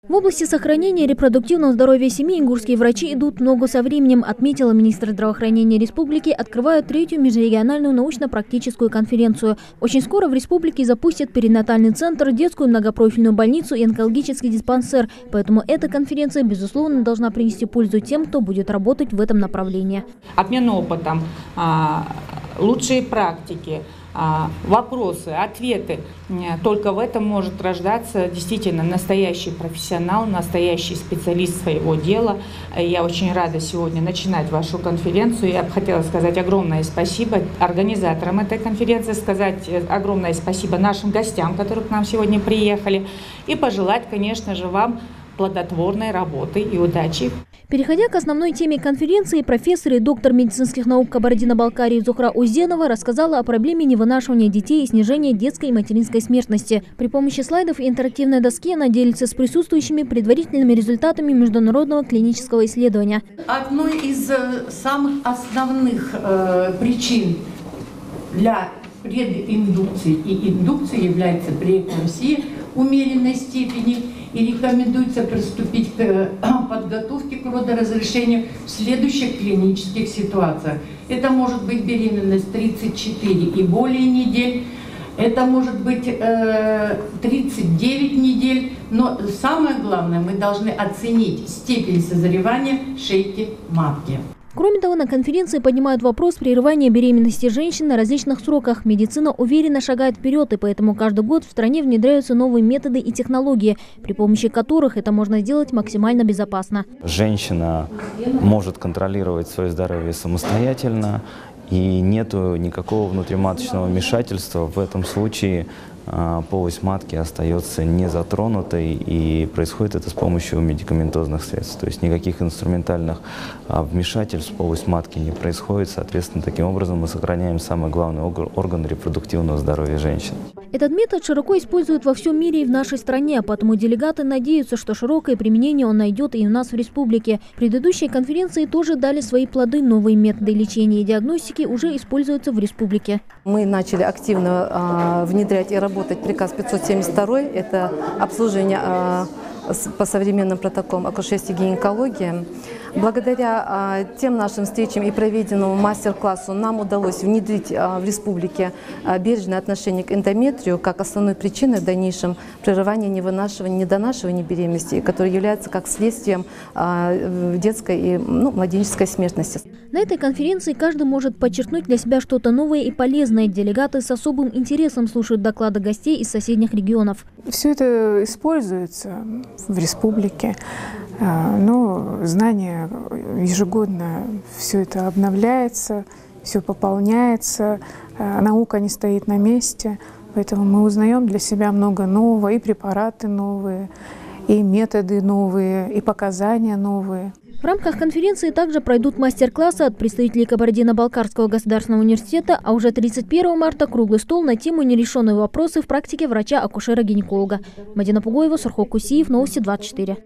В области сохранения репродуктивного здоровья семьи ингурские врачи идут в ногу со временем, отметила министр здравоохранения республики, открывая 3-ю межрегиональную научно-практическую конференцию. Очень скоро в республике запустят перинатальный центр, детскую многопрофильную больницу и онкологический диспансер. Поэтому эта конференция, безусловно, должна принести пользу тем, кто будет работать в этом направлении. Обмен опытом, лучшие практики, вопросы, ответы. Только в этом может рождаться действительно настоящий профессионал, настоящий специалист своего дела. Я очень рада сегодня начинать вашу конференцию. Я бы хотела сказать огромное спасибо организаторам этой конференции, сказать огромное спасибо нашим гостям, которые к нам сегодня приехали, и пожелать, конечно же, вам плодотворной работы и удачи. Переходя к основной теме конференции, профессор и доктор медицинских наук Кабардино-Балкарии Зухра Узденова рассказала о проблеме невынашивания детей и снижения детской и материнской смертности. При помощи слайдов и интерактивной доски она делится с присутствующими предварительными результатами международного клинического исследования. Одной из самых основных причин для прединдукции и индукции является преэклампсия умеренной степени. И рекомендуется приступить к подготовке к родоразрешению в следующих клинических ситуациях. Это может быть беременность 34 и более недель, это может быть 39 недель, но самое главное, мы должны оценить степень созревания шейки матки. Кроме того, на конференции поднимают вопрос прерывания беременности женщин на различных сроках. Медицина уверенно шагает вперед, и поэтому каждый год в стране внедряются новые методы и технологии, при помощи которых это можно сделать максимально безопасно. Женщина может контролировать свое здоровье самостоятельно, и нет никакого внутриматочного вмешательства. В этом случае полость матки остается незатронутой, и происходит это с помощью медикаментозных средств. То есть никаких инструментальных вмешательств в полость матки не происходит. Соответственно, таким образом мы сохраняем самый главный орган репродуктивного здоровья женщин. Этот метод широко используют во всем мире и в нашей стране, потому делегаты надеются, что широкое применение он найдет и у нас в республике. Предыдущие конференции тоже дали свои плоды. Новые методы лечения и диагностики уже используются в республике. Мы начали активно внедрять и работать приказ 572, это обслуживание по современным протоколам акушерства и гинекологии. Благодаря тем нашим встречам и проведенному мастер-классу нам удалось внедрить в республике бережное отношение к эндометрию как основной причиной в дальнейшем прерывания невынашивания, недонашивания беременности, которое является как следствием детской и младенческой смертности. На этой конференции каждый может подчеркнуть для себя что-то новое и полезное. Делегаты с особым интересом слушают доклады гостей из соседних регионов. Все это используется в республике, но знания ежегодно все это обновляется, все пополняется, наука не стоит на месте, поэтому мы узнаем для себя много нового, и препараты новые, и методы новые, и показания новые. В рамках конференции также пройдут мастер-классы от представителей Кабардино-Балкарского государственного университета, а уже 31 марта круглый стол на тему «Нерешенные вопросы в практике врача-акушера-гинеколога». Мадина Пугоева, Сурхок Кусиев, Новости 24.